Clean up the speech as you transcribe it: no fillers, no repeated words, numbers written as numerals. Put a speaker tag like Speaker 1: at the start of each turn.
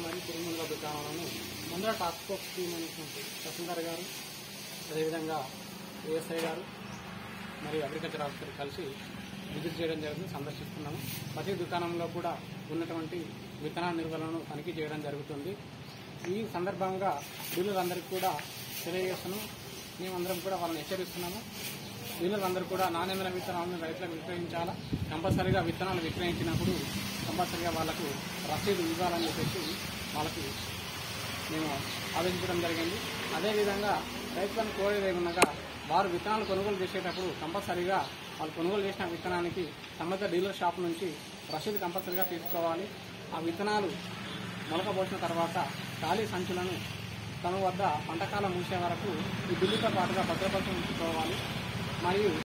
Speaker 1: మరియు పురుగుమందుల దుకాణాలను ముందర టాస్క్ ఫోర్స్ టీం అనేటువంటి తహసీల్దార్ గారు, అదేవిధంగా ఏఎస్ఐ గారు మరియు అగ్రికల్చర్ ఆఫీసర్ కలిసి విజిట్ చేయడం జరుగుతుంది, సందర్శిస్తున్నాము. ప్రతి దుకాణంలో కూడా ఉన్నటువంటి విత్తనాల నిల్వలను తనిఖీ చేయడం జరుగుతుంది. ఈ సందర్భంగా డీలర్లందరికీ కూడా తెలియజేస్తున్నాం. మేమందరం కూడా వాళ్ళని హెచ్చరిస్తున్నాము. డీలర్లందరూ కూడా నాణ్యమైన విత్తనాలను రైతులకు విక్రయించాలా, కంపల్సరీగా విత్తనాలు విక్రయించినప్పుడు కంపల్సరీగా వాళ్లకు రసీదు ఇవ్వాలని చెప్పేసి వాళ్ళకి మేము ఆదేశించడం జరిగింది. అదేవిధంగా రైతులను కోరేది ఏమనగా వారు విత్తనాలు కొనుగోలు చేసేటప్పుడు కంపల్సరీగా వాళ్ళు కొనుగోలు చేసిన విత్తనానికి సంబంధిత డీలర్ షాప్ నుంచి రసీదు కంపల్సరీగా తీసుకోవాలి. ఆ విత్తనాలు మొలకబోసిన తర్వాత ఖాళీ సంచులను తమ వద్ద పంటకాలం ముగిసే వరకు ఈ బిల్లుతో పాటుగా భద్రపరిచి ఉంచుకోవాలి. మరియు